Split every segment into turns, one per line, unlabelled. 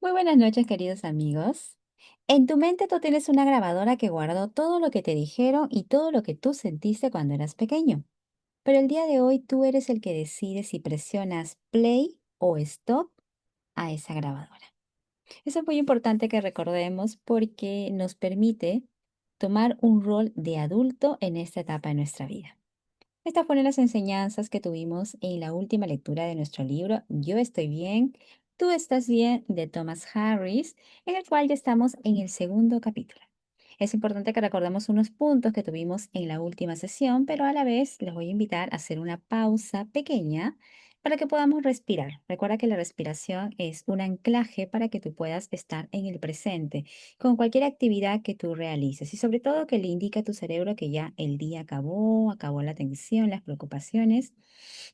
Muy buenas noches, queridos amigos. En tu mente tú tienes una grabadora que guardó todo lo que te dijeron y todo lo que tú sentiste cuando eras pequeño. Pero el día de hoy tú eres el que decide si presionas play o stop a esa grabadora. Eso es muy importante que recordemos porque nos permite tomar un rol de adulto en esta etapa de nuestra vida. Estas fueron las enseñanzas que tuvimos en la última lectura de nuestro libro Yo estoy bien, tú estás bien de Thomas Harris, en el cual ya estamos en el segundo capítulo. Es importante que recordemos unos puntos que tuvimos en la última sesión, pero a la vez les voy a invitar a hacer una pausa pequeña para que podamos respirar. Recuerda que la respiración es un anclaje para que tú puedas estar en el presente con cualquier actividad que tú realices y sobre todo que le indique a tu cerebro que ya el día acabó, acabó la tensión, las preocupaciones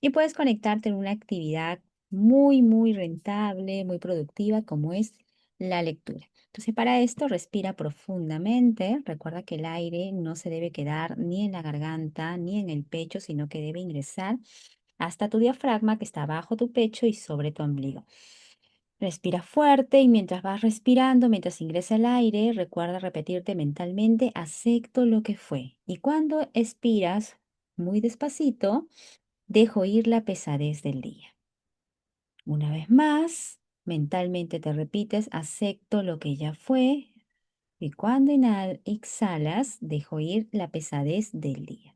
y puedes conectarte en una actividad muy rentable, muy productiva como es la lectura. Entonces, para esto respira profundamente. Recuerda que el aire no se debe quedar ni en la garganta ni en el pecho, sino que debe ingresar hasta tu diafragma que está bajo tu pecho y sobre tu ombligo. Respira fuerte y mientras vas respirando, mientras ingresa el aire, recuerda repetirte mentalmente, acepto lo que fue. Y cuando expiras muy despacito, dejo ir la pesadez del día. Una vez más, mentalmente te repites, acepto lo que ya fue. Y cuando exhalas, dejo ir la pesadez del día.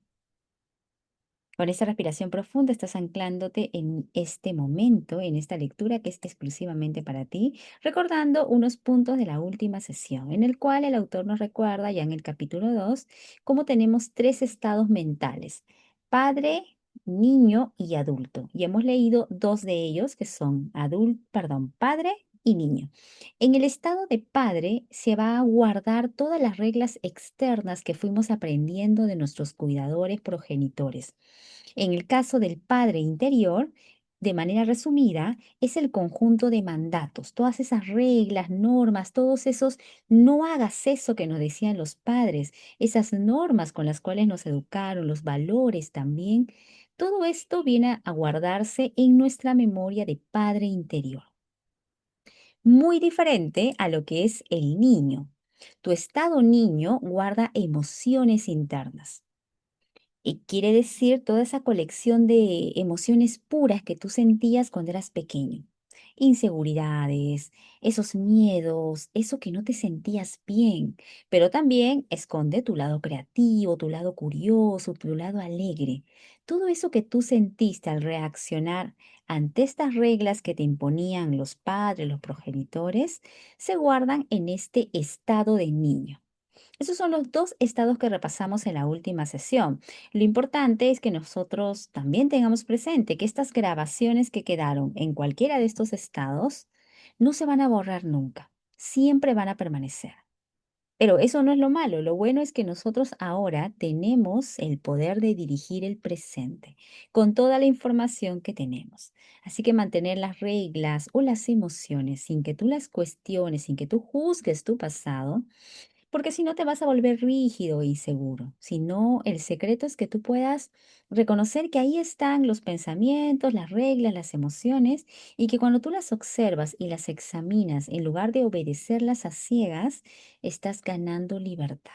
Con esta respiración profunda estás anclándote en este momento, en esta lectura que es exclusivamente para ti, recordando unos puntos de la última sesión, en el cual el autor nos recuerda ya en el capítulo 2 cómo tenemos tres estados mentales: padre, niño y adulto. Y hemos leído dos de ellos que son padre y niño. En el estado de padre se va a guardar todas las reglas externas que fuimos aprendiendo de nuestros cuidadores progenitores. En el caso del padre interior, de manera resumida, es el conjunto de mandatos, todas esas reglas, normas, todos esos no hagas eso que nos decían los padres, esas normas con las cuales nos educaron, los valores también. Todo esto viene a guardarse en nuestra memoria de padre interior. Muy diferente a lo que es el niño. Tu estado niño guarda emociones internas. Y quiere decir toda esa colección de emociones puras que tú sentías cuando eras pequeño. Inseguridades, esos miedos, eso que no te sentías bien, pero también esconde tu lado creativo, tu lado curioso, tu lado alegre. Todo eso que tú sentiste al reaccionar ante estas reglas que te imponían los padres, los progenitores, se guardan en este estado de niño. Esos son los dos estados que repasamos en la última sesión. Lo importante es que nosotros también tengamos presente que estas grabaciones que quedaron en cualquiera de estos estados no se van a borrar nunca, siempre van a permanecer. Pero eso no es lo malo, lo bueno es que nosotros ahora tenemos el poder de dirigir el presente con toda la información que tenemos. Así que mantener las reglas o las emociones sin que tú las cuestiones, sin que tú juzgues tu pasado, porque si no te vas a volver rígido e inseguro. Si no, el secreto es que tú puedas reconocer que ahí están los pensamientos, las reglas, las emociones, y que cuando tú las observas y las examinas, en lugar de obedecerlas a ciegas, estás ganando libertad.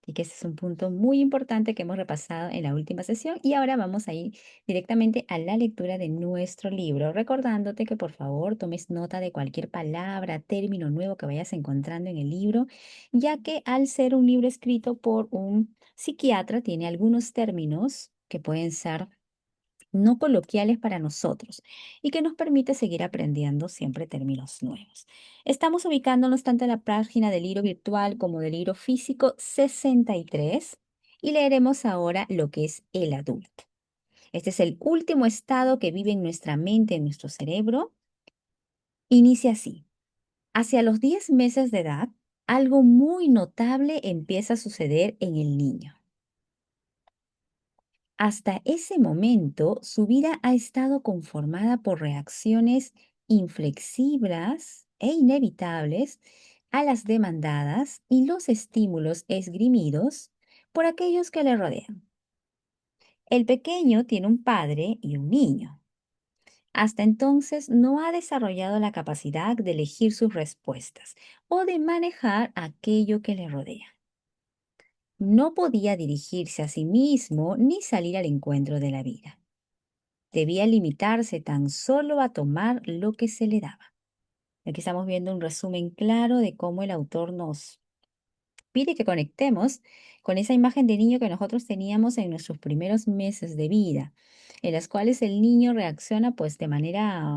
Y que ese es un punto muy importante que hemos repasado en la última sesión. Y ahora vamos a ir directamente a la lectura de nuestro libro, recordándote que por favor tomes nota de cualquier palabra, término nuevo que vayas encontrando en el libro, ya que al ser un libro escrito por un psiquiatra, tiene algunos términos que pueden ser no coloquiales para nosotros y que nos permite seguir aprendiendo siempre términos nuevos. Estamos ubicándonos tanto en la página del libro virtual como del libro físico 63 y leeremos ahora lo que es el adulto. Este es el último estado que vive en nuestra mente, en nuestro cerebro. Inicia así. Hacia los 10 meses de edad, algo muy notable empieza a suceder en el niño. Hasta ese momento, su vida ha estado conformada por reacciones inflexibles e inevitables a las demandadas y los estímulos esgrimidos por aquellos que le rodean. El pequeño tiene un padre y un niño. Hasta entonces no ha desarrollado la capacidad de elegir sus respuestas o de manejar aquello que le rodea. No podía dirigirse a sí mismo ni salir al encuentro de la vida. Debía limitarse tan solo a tomar lo que se le daba. Aquí estamos viendo un resumen claro de cómo el autor nos pide que conectemos con esa imagen de niño que nosotros teníamos en nuestros primeros meses de vida, en las cuales el niño reacciona pues de manera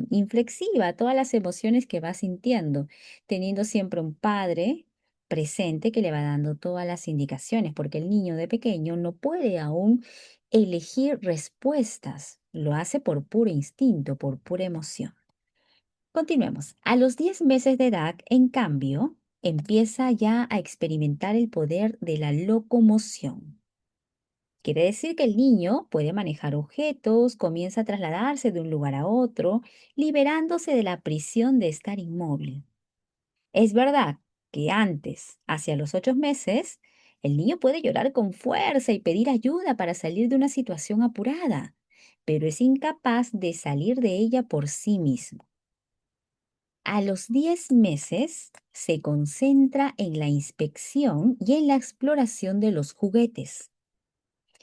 inflexiva a todas las emociones que va sintiendo, teniendo siempre un padre presente que le va dando todas las indicaciones, porque el niño de pequeño no puede aún elegir respuestas, lo hace por puro instinto, por pura emoción. Continuemos. A los 10 meses de edad, en cambio, empieza ya a experimentar el poder de la locomoción. Quiere decir que el niño puede manejar objetos, comienza a trasladarse de un lugar a otro, liberándose de la prisión de estar inmóvil. Es verdad que antes, hacia los 8 meses, el niño puede llorar con fuerza y pedir ayuda para salir de una situación apurada, pero es incapaz de salir de ella por sí mismo. A los 10 meses se concentra en la inspección y en la exploración de los juguetes.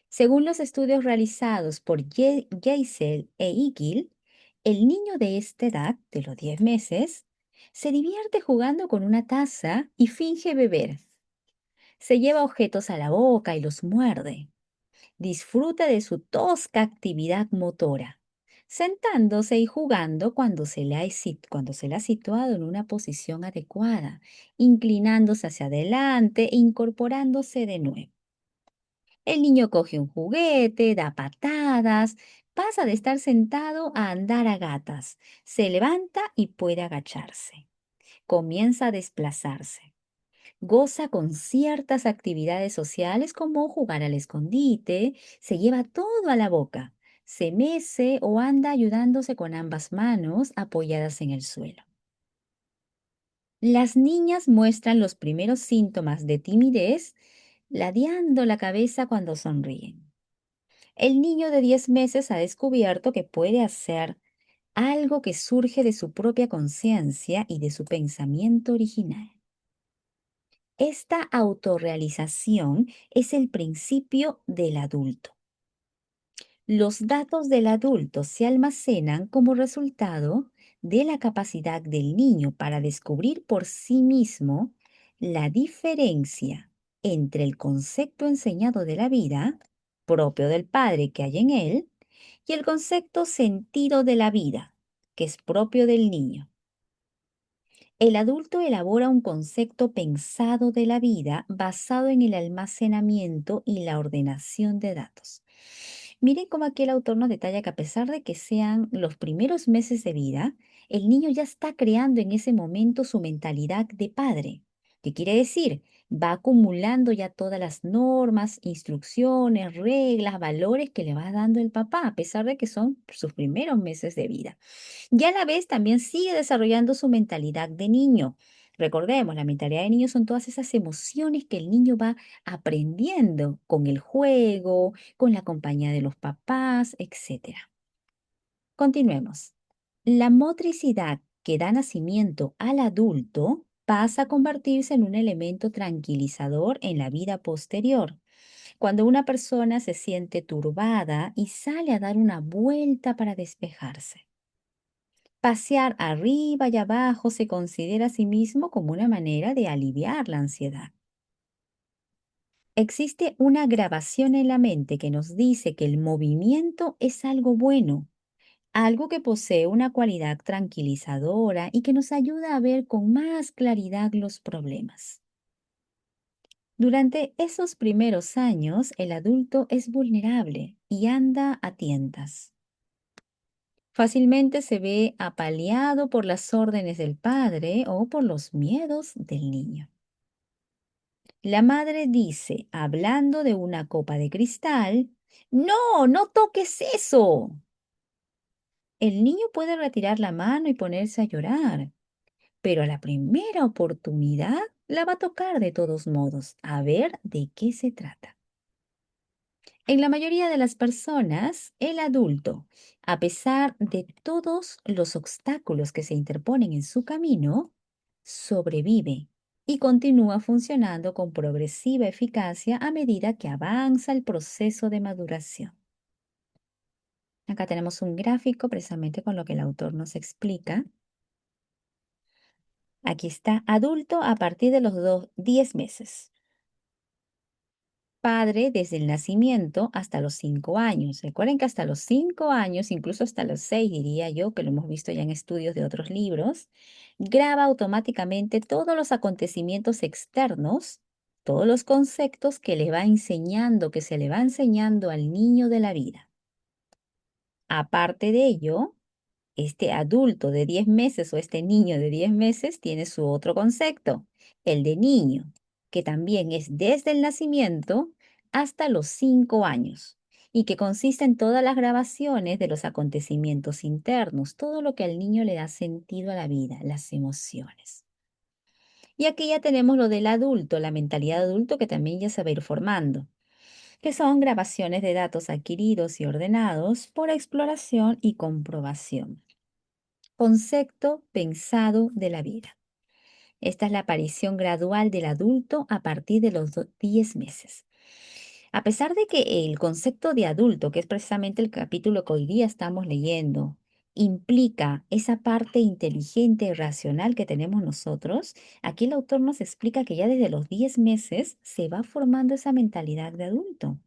Según los estudios realizados por Geisel e Igil, el niño de esta edad, de los 10 meses, se divierte jugando con una taza y finge beber. Se lleva objetos a la boca y los muerde. Disfruta de su tosca actividad motora, sentándose y jugando cuando se le ha situado en una posición adecuada, inclinándose hacia adelante e incorporándose de nuevo. El niño coge un juguete, da patadas, pasa de estar sentado a andar a gatas, se levanta y puede agacharse. Comienza a desplazarse. Goza con ciertas actividades sociales como jugar al escondite, se lleva todo a la boca, se mece o anda ayudándose con ambas manos apoyadas en el suelo. Las niñas muestran los primeros síntomas de timidez, ladeando la cabeza cuando sonríen. El niño de 10 meses ha descubierto que puede hacer algo que surge de su propia conciencia y de su pensamiento original. Esta autorrealización es el principio del adulto. Los datos del adulto se almacenan como resultado de la capacidad del niño para descubrir por sí mismo la diferencia entre el concepto enseñado de la vida, propio del padre que hay en él, y el concepto sentido de la vida, que es propio del niño. El adulto elabora un concepto pensado de la vida basado en el almacenamiento y la ordenación de datos. Miren cómo aquí el autor nos detalla que a pesar de que sean los primeros meses de vida, el niño ya está creando en ese momento su mentalidad de padre. ¿Qué quiere decir? Va acumulando ya todas las normas, instrucciones, reglas, valores que le va dando el papá, a pesar de que son sus primeros meses de vida. Y a la vez también sigue desarrollando su mentalidad de niño. Recordemos, la mentalidad de niño son todas esas emociones que el niño va aprendiendo con el juego, con la compañía de los papás, etcétera. Continuemos. La motricidad que da nacimiento al adulto pasa a convertirse en un elemento tranquilizador en la vida posterior. Cuando una persona se siente turbada y sale a dar una vuelta para despejarse. Pasear arriba y abajo se considera a sí mismo como una manera de aliviar la ansiedad. Existe una grabación en la mente que nos dice que el movimiento es algo bueno, algo que posee una cualidad tranquilizadora y que nos ayuda a ver con más claridad los problemas. Durante esos primeros años, el adulto es vulnerable y anda a tientas. Fácilmente se ve apaleado por las órdenes del padre o por los miedos del niño. La madre dice, hablando de una copa de cristal, no, no toques eso. El niño puede retirar la mano y ponerse a llorar, pero a la primera oportunidad la va a tocar de todos modos, a ver de qué se trata. En la mayoría de las personas, el adulto, a pesar de todos los obstáculos que se interponen en su camino, sobrevive y continúa funcionando con progresiva eficacia a medida que avanza el proceso de maduración. Acá tenemos un gráfico precisamente con lo que el autor nos explica. Aquí está, adulto a partir de los 10 meses. Padre desde el nacimiento hasta los 5 años. Recuerden que hasta los 5 años, incluso hasta los 6, diría yo, que lo hemos visto ya en estudios de otros libros, graba automáticamente todos los acontecimientos externos, todos los conceptos que le va enseñando, que se le va enseñando al niño de la vida. Aparte de ello, este adulto de 10 meses o este niño de 10 meses tiene su otro concepto, el de niño, que también es desde el nacimiento hasta los 5 años y que consiste en todas las grabaciones de los acontecimientos internos, todo lo que al niño le da sentido a la vida, las emociones. Y aquí ya tenemos lo del adulto, la mentalidad de adulto que también ya se va a ir formando, que son grabaciones de datos adquiridos y ordenados por exploración y comprobación. Concepto pensado de la vida. Esta es la aparición gradual del adulto a partir de los 10 meses. A pesar de que el concepto de adulto, que es precisamente el capítulo que hoy día estamos leyendo, implica esa parte inteligente y racional que tenemos nosotros, aquí el autor nos explica que ya desde los 10 meses se va formando esa mentalidad de adulto.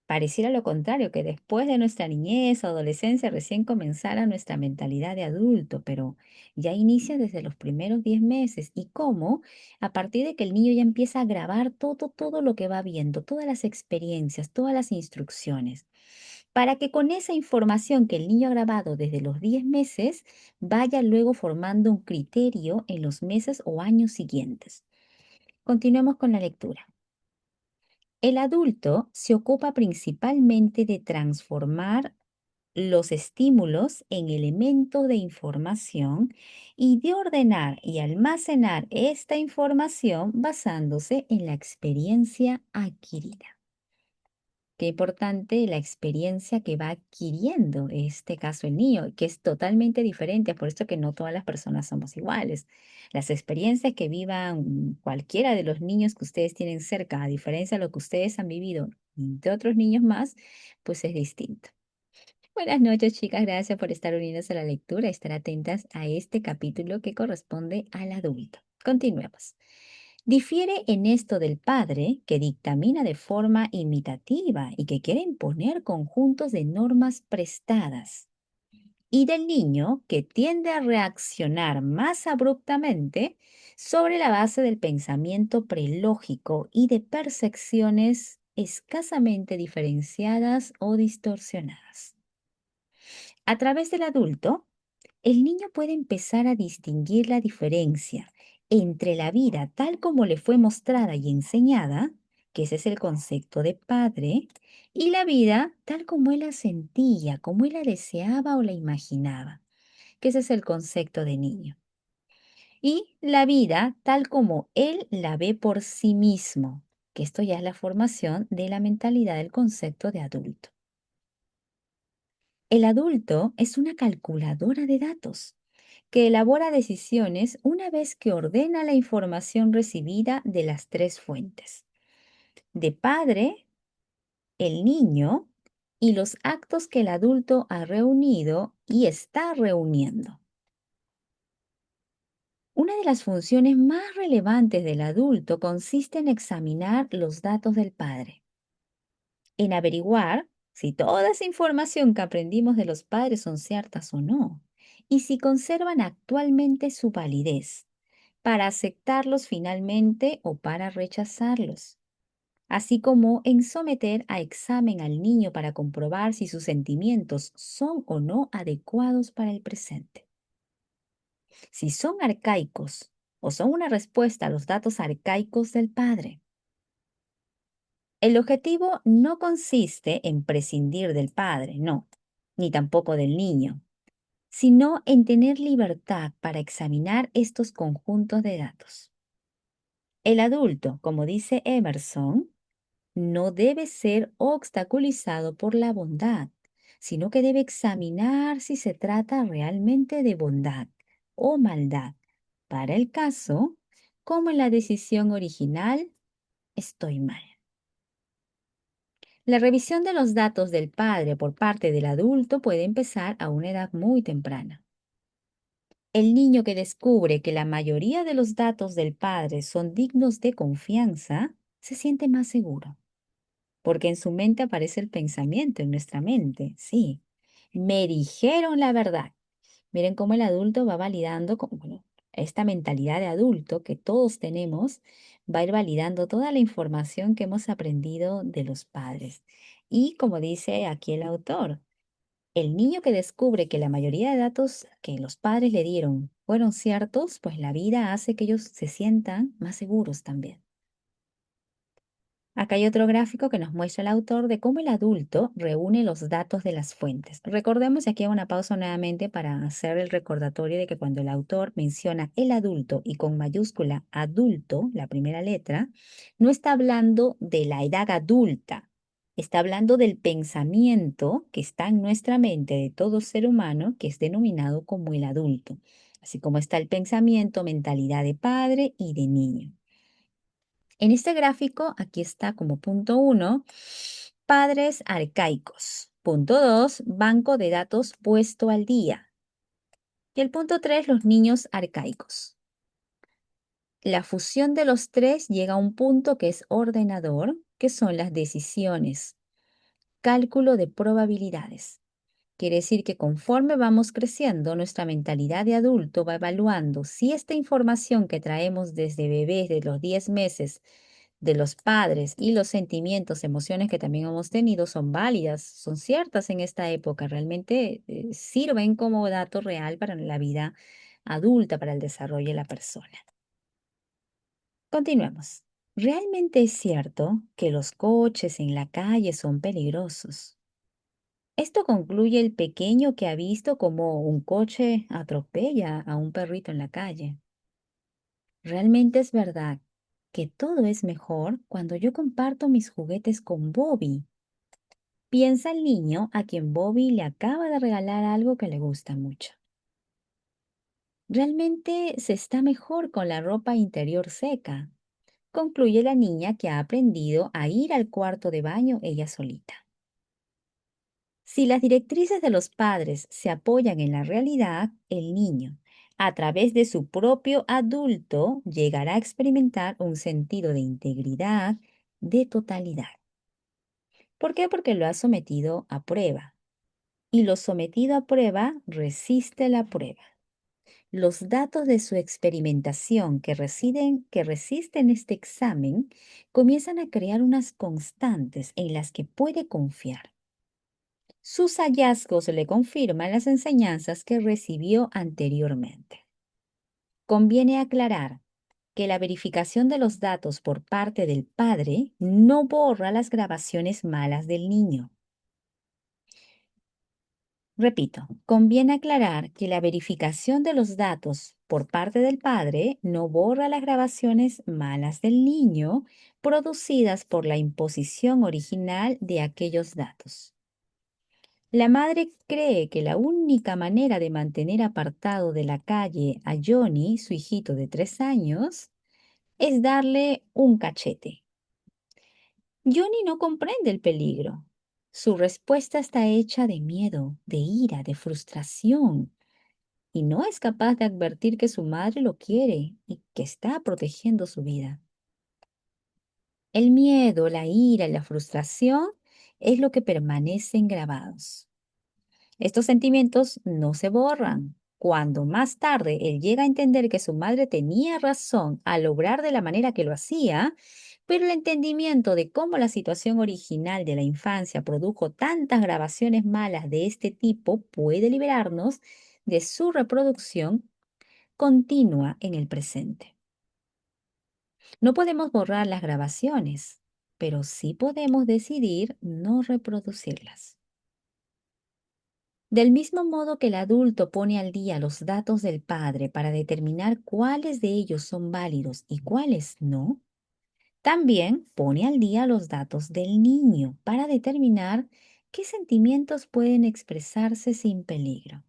Pareciera lo contrario, que después de nuestra niñez o adolescencia recién comenzara nuestra mentalidad de adulto, pero ya inicia desde los primeros 10 meses. ¿Y cómo? A partir de que el niño ya empieza a grabar todo lo que va viendo, todas las experiencias, todas las instrucciones, para que con esa información que el niño ha grabado desde los 10 meses, vaya luego formando un criterio en los meses o años siguientes. Continuemos con la lectura. El adulto se ocupa principalmente de transformar los estímulos en elementos de información y de ordenar y almacenar esta información basándose en la experiencia adquirida. Qué importante la experiencia que va adquiriendo, en este caso el niño, que es totalmente diferente, por esto que no todas las personas somos iguales. Las experiencias que vivan cualquiera de los niños que ustedes tienen cerca, a diferencia de lo que ustedes han vivido de otros niños más, pues es distinto. Buenas noches, chicas. Gracias por estar unidas a la lectura y estar atentas a este capítulo que corresponde al adulto. Continuemos. Difiere en esto del padre, que dictamina de forma imitativa y que quiere imponer conjuntos de normas prestadas, y del niño, que tiende a reaccionar más abruptamente sobre la base del pensamiento prelógico y de percepciones escasamente diferenciadas o distorsionadas. A través del adulto, el niño puede empezar a distinguir la diferencia entre la vida tal como le fue mostrada y enseñada, que ese es el concepto de padre, y la vida tal como él la sentía, como él la deseaba o la imaginaba, que ese es el concepto de niño. Y la vida tal como él la ve por sí mismo, que esto ya es la formación de la mentalidad del concepto de adulto. El adulto es una calculadora de datos que elabora decisiones una vez que ordena la información recibida de las tres fuentes, de padre, el niño y los actos que el adulto ha reunido y está reuniendo. Una de las funciones más relevantes del adulto consiste en examinar los datos del padre, en averiguar si toda esa información que aprendimos de los padres son ciertas o no, y si conservan actualmente su validez, para aceptarlos finalmente o para rechazarlos, así como en someter a examen al niño para comprobar si sus sentimientos son o no adecuados para el presente. Si son arcaicos o son una respuesta a los datos arcaicos del padre. El objetivo no consiste en prescindir del padre, no, ni tampoco del niño, sino en tener libertad para examinar estos conjuntos de datos. El adulto, como dice Emerson, no debe ser obstaculizado por la bondad, sino que debe examinar si se trata realmente de bondad o maldad. Para el caso, como en la decisión original, estoy mal. La revisión de los datos del padre por parte del adulto puede empezar a una edad muy temprana. El niño que descubre que la mayoría de los datos del padre son dignos de confianza, se siente más seguro, porque en su mente aparece el pensamiento, en nuestra mente, sí. Me dijeron la verdad. Miren cómo el adulto va validando, bueno, esta mentalidad de adulto que todos tenemos, va a ir validando toda la información que hemos aprendido de los padres. Y como dice aquí el autor, el niño que descubre que la mayoría de datos que los padres le dieron fueron ciertos, pues la vida hace que ellos se sientan más seguros también. Acá hay otro gráfico que nos muestra el autor de cómo el adulto reúne los datos de las fuentes. Recordemos, y aquí hago una pausa nuevamente para hacer el recordatorio de que cuando el autor menciona el adulto y con mayúscula adulto, la primera letra, no está hablando de la edad adulta, está hablando del pensamiento que está en nuestra mente de todo ser humano, que es denominado como el adulto, así como está el pensamiento, mentalidad de padre y de niño. En este gráfico, aquí está como punto uno, padres arcaicos. Punto 2, banco de datos puesto al día. Y el punto 3, los niños arcaicos. La fusión de los tres llega a un punto que es ordenador, que son las decisiones, cálculo de probabilidades. Quiere decir que conforme vamos creciendo, nuestra mentalidad de adulto va evaluando si esta información que traemos desde bebés, de los 10 meses, de los padres y los sentimientos, emociones que también hemos tenido son válidas, son ciertas en esta época, realmente sirven como dato real para la vida adulta, para el desarrollo de la persona. Continuemos. ¿Realmente es cierto que los coches en la calle son peligrosos? Esto concluye el pequeño que ha visto como un coche atropella a un perrito en la calle. Realmente es verdad que todo es mejor cuando yo comparto mis juguetes con Bobby. Piensa el niño a quien Bobby le acaba de regalar algo que le gusta mucho. Realmente se está mejor con la ropa interior seca. Concluye la niña que ha aprendido a ir al cuarto de baño ella solita. Si las directrices de los padres se apoyan en la realidad, el niño, a través de su propio adulto, llegará a experimentar un sentido de integridad, de totalidad. ¿Por qué? Porque lo ha sometido a prueba. Y lo sometido a prueba resiste la prueba. Los datos de su experimentación que resisten este examen comienzan a crear unas constantes en las que puede confiar. Sus hallazgos le confirman las enseñanzas que recibió anteriormente. Conviene aclarar que la verificación de los datos por parte del padre no borra las grabaciones malas del niño. Repito, conviene aclarar que la verificación de los datos por parte del padre no borra las grabaciones malas del niño producidas por la imposición original de aquellos datos. La madre cree que la única manera de mantener apartado de la calle a Johnny, su hijito de 3 años, es darle un cachete. Johnny no comprende el peligro. Su respuesta está hecha de miedo, de ira, de frustración, y no es capaz de advertir que su madre lo quiere y que está protegiendo su vida. El miedo, la ira y la frustración es lo que permanecen grabados. Estos sentimientos no se borran. Cuando más tarde él llega a entender que su madre tenía razón al obrar de la manera que lo hacía, pero el entendimiento de cómo la situación original de la infancia produjo tantas grabaciones malas de este tipo puede liberarnos de su reproducción continua en el presente. No podemos borrar las grabaciones, pero sí podemos decidir no reproducirlas. Del mismo modo que el adulto pone al día los datos del padre para determinar cuáles de ellos son válidos y cuáles no, También pone al día los datos del niño para determinar qué sentimientos pueden expresarse sin peligro.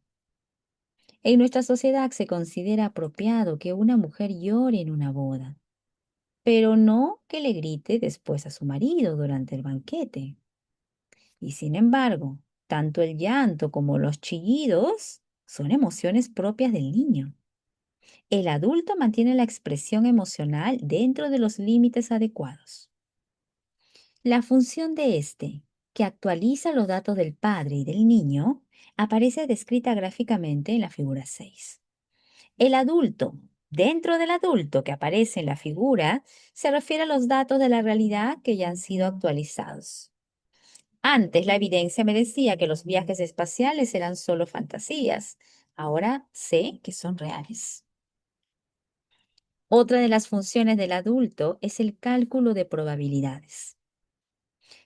En nuestra sociedad se considera apropiado que una mujer llore en una boda, pero no que le grite después a su marido durante el banquete. Y sin embargo, tanto el llanto como los chillidos son emociones propias del niño. El adulto mantiene la expresión emocional dentro de los límites adecuados. La función de este, que actualiza los datos del padre y del niño, aparece descrita gráficamente en la figura 6. El adulto, dentro del adulto que aparece en la figura, se refiere a los datos de la realidad que ya han sido actualizados. Antes la evidencia me decía que los viajes espaciales eran solo fantasías. Ahora sé que son reales. Otra de las funciones del adulto es el cálculo de probabilidades.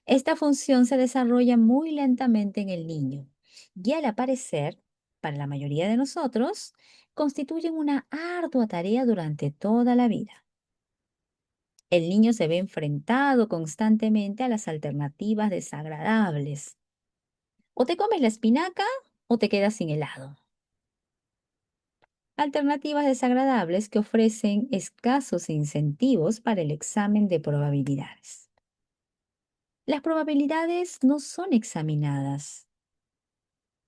Esta función se desarrolla muy lentamente en el niño y al aparecer, para la mayoría de nosotros, constituyen una ardua tarea durante toda la vida. El niño se ve enfrentado constantemente a las alternativas desagradables. O te comes la espinaca o te quedas sin helado. Alternativas desagradables que ofrecen escasos incentivos para el examen de probabilidades. Las probabilidades no son examinadas.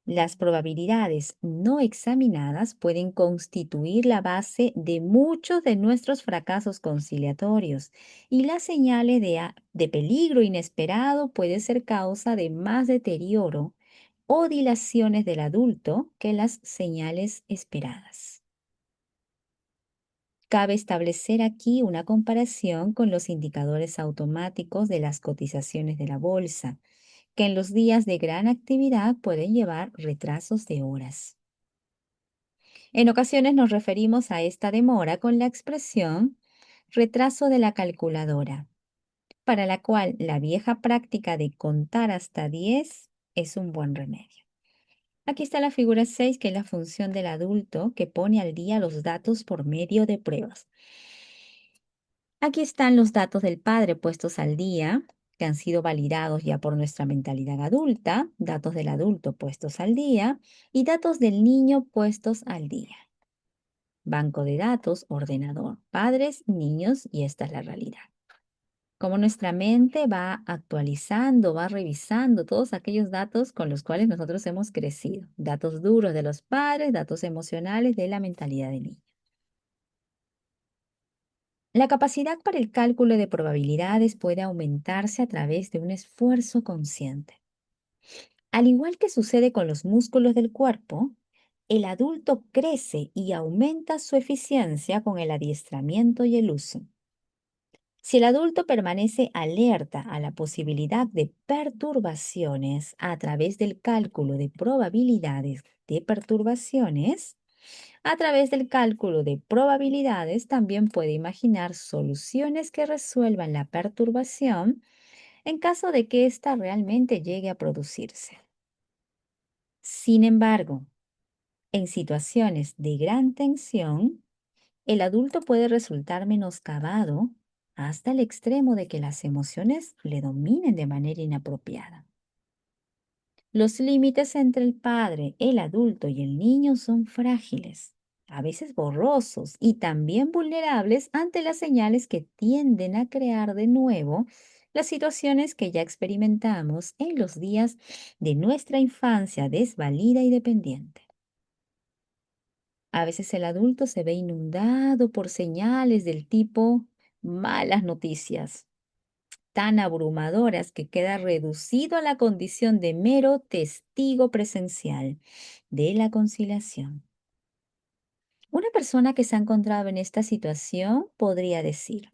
Las probabilidades no examinadas pueden constituir la base de muchos de nuestros fracasos conciliatorios y las señales de peligro inesperado puede ser causa de más deterioro o dilaciones del adulto que las señales esperadas. Cabe establecer aquí una comparación con los indicadores automáticos de las cotizaciones de la bolsa, que en los días de gran actividad pueden llevar retrasos de horas. En ocasiones nos referimos a esta demora con la expresión retraso de la calculadora, para la cual la vieja práctica de contar hasta 10 es un buen remedio. Aquí está la figura 6, que es la función del adulto que pone al día los datos por medio de pruebas. Aquí están los datos del padre puestos al día, que han sido validados ya por nuestra mentalidad adulta, datos del adulto puestos al día y datos del niño puestos al día. Banco de datos, ordenador, padres, niños, y esta es la realidad. Como nuestra mente va actualizando, va revisando todos aquellos datos con los cuales nosotros hemos crecido. Datos duros de los padres, datos emocionales de la mentalidad del niño. La capacidad para el cálculo de probabilidades puede aumentarse a través de un esfuerzo consciente. Al igual que sucede con los músculos del cuerpo, el adulto crece y aumenta su eficiencia con el adiestramiento y el uso. Si el adulto permanece alerta a la posibilidad de perturbaciones a través del cálculo de probabilidades de perturbaciones, a través del cálculo de probabilidades también puede imaginar soluciones que resuelvan la perturbación en caso de que ésta realmente llegue a producirse. Sin embargo, en situaciones de gran tensión, el adulto puede resultar menoscabado hasta el extremo de que las emociones le dominen de manera inapropiada. Los límites entre el padre, el adulto y el niño son frágiles, a veces borrosos y también vulnerables ante las señales que tienden a crear de nuevo las situaciones que ya experimentamos en los días de nuestra infancia desvalida y dependiente. A veces el adulto se ve inundado por señales del tipo malas noticias, tan abrumadoras que queda reducido a la condición de mero testigo presencial de la conciliación. Una persona que se ha encontrado en esta situación podría decir: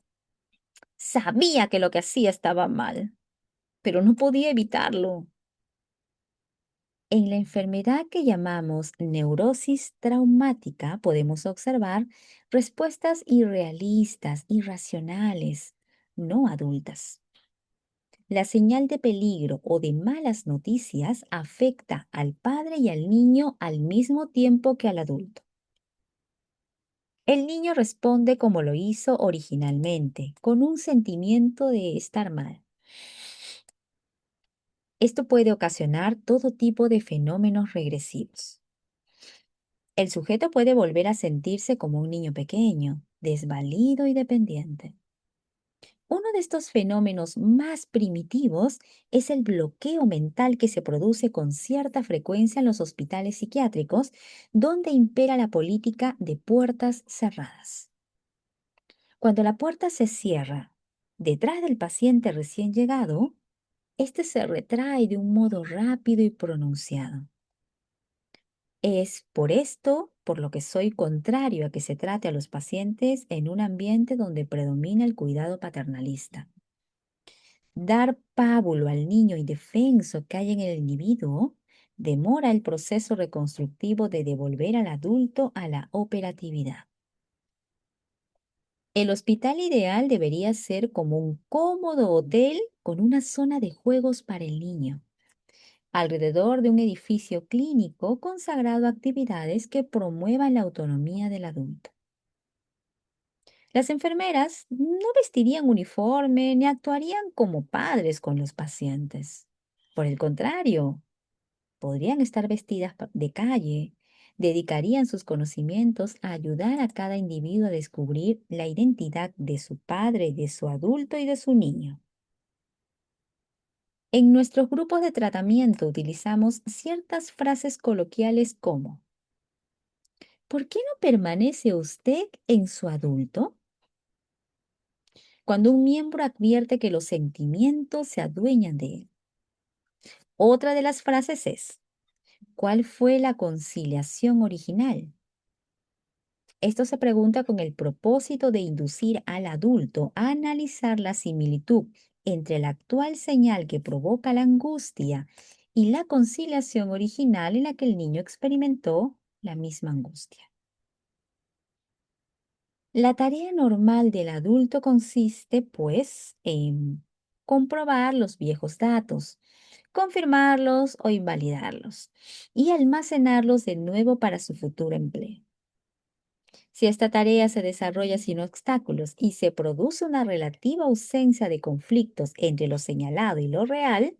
sabía que lo que hacía estaba mal, pero no podía evitarlo. En la enfermedad que llamamos neurosis traumática podemos observar respuestas irrealistas, irracionales, no adultas. La señal de peligro o de malas noticias afecta al padre y al niño al mismo tiempo que al adulto. El niño responde como lo hizo originalmente, con un sentimiento de estar mal. Esto puede ocasionar todo tipo de fenómenos regresivos. El sujeto puede volver a sentirse como un niño pequeño, desvalido y dependiente. Uno de estos fenómenos más primitivos es el bloqueo mental que se produce con cierta frecuencia en los hospitales psiquiátricos, donde impera la política de puertas cerradas. Cuando la puerta se cierra detrás del paciente recién llegado, este se retrae de un modo rápido y pronunciado. Es por esto por lo que soy contrario a que se trate a los pacientes en un ambiente donde predomina el cuidado paternalista. Dar pábulo al niño indefenso que hay en el individuo demora el proceso reconstructivo de devolver al adulto a la operatividad. El hospital ideal debería ser como un cómodo hotel con una zona de juegos para el niño, alrededor de un edificio clínico consagrado a actividades que promuevan la autonomía del adulto. Las enfermeras no vestirían uniforme ni actuarían como padres con los pacientes. Por el contrario, podrían estar vestidas de calle, dedicarían sus conocimientos a ayudar a cada individuo a descubrir la identidad de su padre, de su adulto y de su niño. En nuestros grupos de tratamiento utilizamos ciertas frases coloquiales como ¿por qué no permanece usted en su adulto? Cuando un miembro advierte que los sentimientos se adueñan de él. Otra de las frases es ¿cuál fue la conciliación original? Esto se pregunta con el propósito de inducir al adulto a analizar la similitud entre la actual señal que provoca la angustia y la conciliación original en la que el niño experimentó la misma angustia. La tarea normal del adulto consiste, pues, en comprobar los viejos datos, confirmarlos o invalidarlos y almacenarlos de nuevo para su futuro empleo. Si esta tarea se desarrolla sin obstáculos y se produce una relativa ausencia de conflictos entre lo señalado y lo real,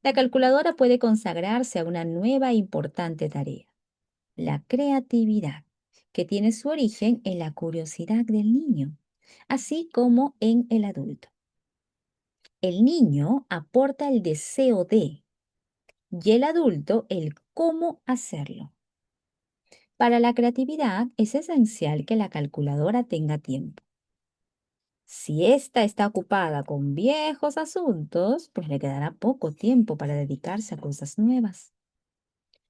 la calculadora puede consagrarse a una nueva e importante tarea, la creatividad, que tiene su origen en la curiosidad del niño, así como en el adulto. El niño aporta el deseo de y el adulto el cómo hacerlo. Para la creatividad es esencial que la calculadora tenga tiempo. Si ésta está ocupada con viejos asuntos, pues le quedará poco tiempo para dedicarse a cosas nuevas.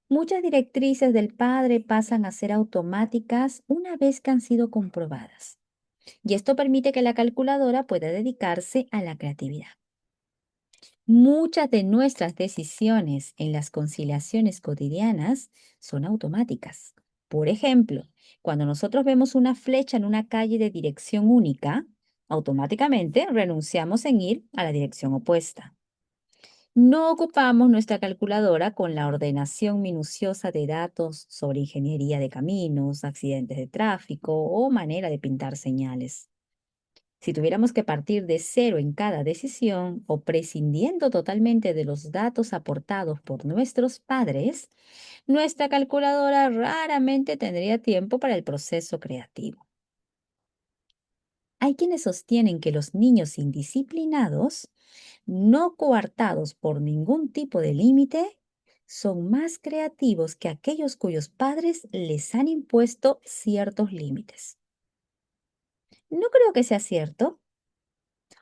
Muchas directrices del padre pasan a ser automáticas una vez que han sido comprobadas, y esto permite que la calculadora pueda dedicarse a la creatividad. Muchas de nuestras decisiones en las conciliaciones cotidianas son automáticas. Por ejemplo, cuando nosotros vemos una flecha en una calle de dirección única, automáticamente renunciamos en ir a la dirección opuesta. No ocupamos nuestra calculadora con la ordenación minuciosa de datos sobre ingeniería de caminos, accidentes de tráfico o manera de pintar señales. Si tuviéramos que partir de cero en cada decisión o prescindiendo totalmente de los datos aportados por nuestros padres, nuestra calculadora raramente tendría tiempo para el proceso creativo. Hay quienes sostienen que los niños indisciplinados, no coartados por ningún tipo de límite, son más creativos que aquellos cuyos padres les han impuesto ciertos límites. No creo que sea cierto.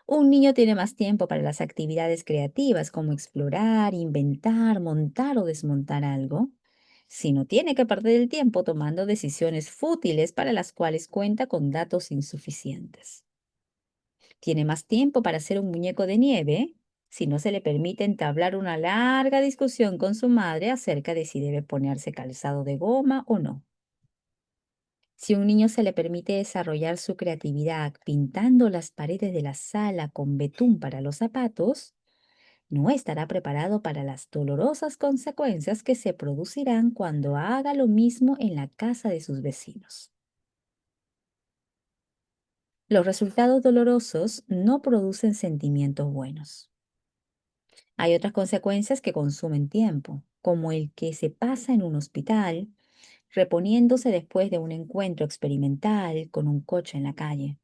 Un niño tiene más tiempo para las actividades creativas como explorar, inventar, montar o desmontar algo, si no tiene que perder el tiempo tomando decisiones fútiles para las cuales cuenta con datos insuficientes. Tiene más tiempo para hacer un muñeco de nieve si no se le permite entablar una larga discusión con su madre acerca de si debe ponerse calzado de goma o no. Si a un niño se le permite desarrollar su creatividad pintando las paredes de la sala con betún para los zapatos, no estará preparado para las dolorosas consecuencias que se producirán cuando haga lo mismo en la casa de sus vecinos. Los resultados dolorosos no producen sentimientos buenos. Hay otras consecuencias que consumen tiempo, como el que se pasa en un hospital, reponiéndose después de un encuentro experimental con un coche en la calle.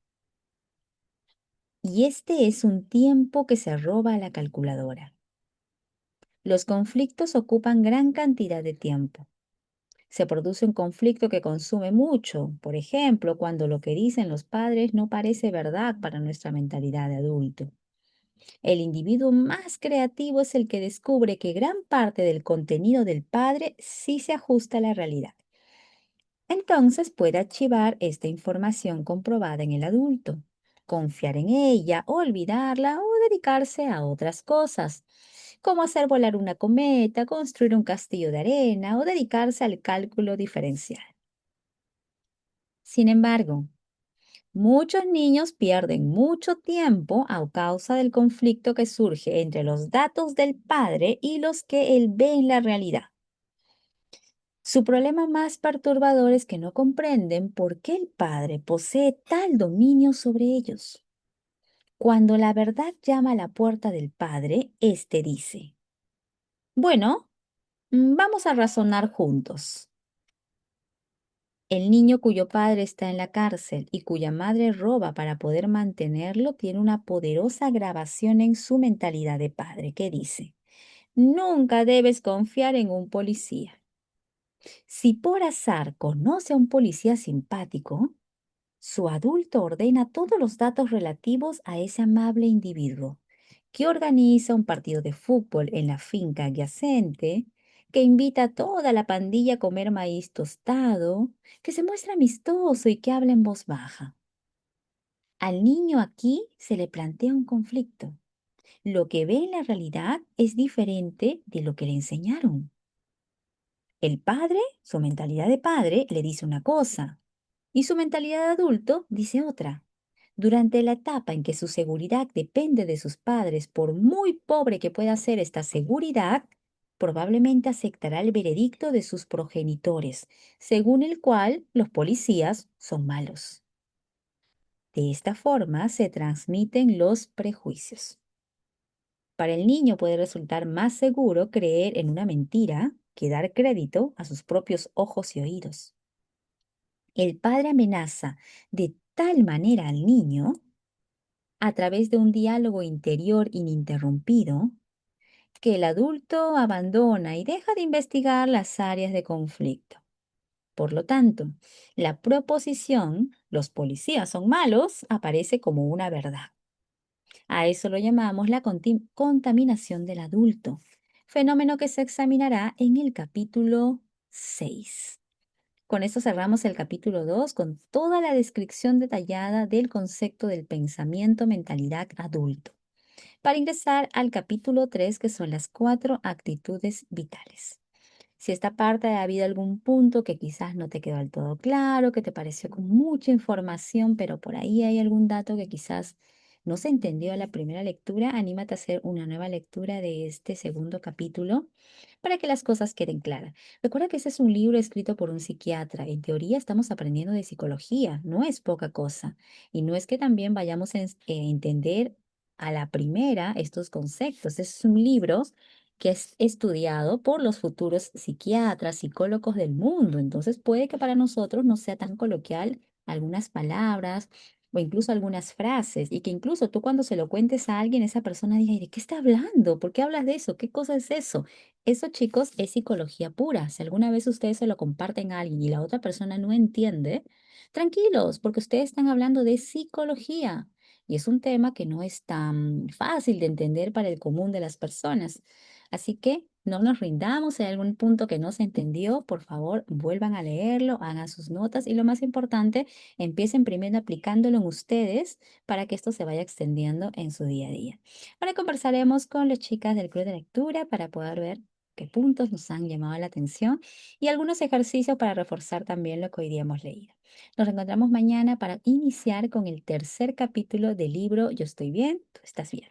Y este es un tiempo que se roba a la calculadora. Los conflictos ocupan gran cantidad de tiempo. Se produce un conflicto que consume mucho, por ejemplo, cuando lo que dicen los padres no parece verdad para nuestra mentalidad de adulto. El individuo más creativo es el que descubre que gran parte del contenido del padre sí se ajusta a la realidad. Entonces puede archivar esta información comprobada en el adulto, confiar en ella, olvidarla o dedicarse a otras cosas, como hacer volar una cometa, construir un castillo de arena o dedicarse al cálculo diferencial. Sin embargo, muchos niños pierden mucho tiempo a causa del conflicto que surge entre los datos del padre y los que él ve en la realidad. Su problema más perturbador es que no comprenden por qué el padre posee tal dominio sobre ellos. Cuando la verdad llama a la puerta del padre, éste dice, bueno, vamos a razonar juntos. El niño cuyo padre está en la cárcel y cuya madre roba para poder mantenerlo tiene una poderosa grabación en su mentalidad de padre que dice, nunca debes confiar en un policía. Si por azar conoce a un policía simpático, su adulto ordena todos los datos relativos a ese amable individuo, que organiza un partido de fútbol en la finca adyacente, que invita a toda la pandilla a comer maíz tostado, que se muestra amistoso y que habla en voz baja. Al niño aquí se le plantea un conflicto. Lo que ve en la realidad es diferente de lo que le enseñaron. El padre, su mentalidad de padre, le dice una cosa y su mentalidad de adulto dice otra. Durante la etapa en que su seguridad depende de sus padres, por muy pobre que pueda ser esta seguridad, probablemente aceptará el veredicto de sus progenitores, según el cual los policías son malos. De esta forma se transmiten los prejuicios. Para el niño puede resultar más seguro creer en una mentira que dar crédito a sus propios ojos y oídos. El padre amenaza de tal manera al niño, a través de un diálogo interior ininterrumpido, que el adulto abandona y deja de investigar las áreas de conflicto. Por lo tanto, la proposición, los policías son malos, aparece como una verdad. A eso lo llamamos la contaminación del adulto, fenómeno que se examinará en el capítulo 6. Con esto cerramos el capítulo 2 con toda la descripción detallada del concepto del pensamiento mentalidad adulto, para ingresar al capítulo 3 que son las 4 actitudes vitales. Si esta parte ha habido algún punto que quizás no te quedó del todo claro, que te pareció con mucha información, pero por ahí hay algún dato que quizás no se entendió a la primera lectura, anímate a hacer una nueva lectura de este segundo capítulo para que las cosas queden claras. Recuerda que ese es un libro escrito por un psiquiatra. En teoría estamos aprendiendo de psicología, no es poca cosa. Y no es que también vayamos a entender a la primera estos conceptos. Es un libro que es estudiado por los futuros psiquiatras, psicólogos del mundo. Entonces puede que para nosotros no sea tan coloquial algunas palabras o incluso algunas frases y que incluso tú cuando se lo cuentes a alguien, esa persona diga, "¿Y de qué está hablando? ¿Por qué hablas de eso? ¿Qué cosa es eso?". Eso, chicos, es psicología pura. Si alguna vez ustedes se lo comparten a alguien y la otra persona no entiende, tranquilos, porque ustedes están hablando de psicología. Y es un tema que no es tan fácil de entender para el común de las personas. Así que no nos rindamos. Si hay algún punto que no se entendió, por favor, vuelvan a leerlo, hagan sus notas y lo más importante, empiecen primero aplicándolo en ustedes para que esto se vaya extendiendo en su día a día. Ahora conversaremos con las chicas del club de lectura para poder ver qué puntos nos han llamado la atención y algunos ejercicios para reforzar también lo que hoy día hemos leído. Nos reencontramos mañana para iniciar con el tercer capítulo del libro Yo estoy bien, tú estás bien.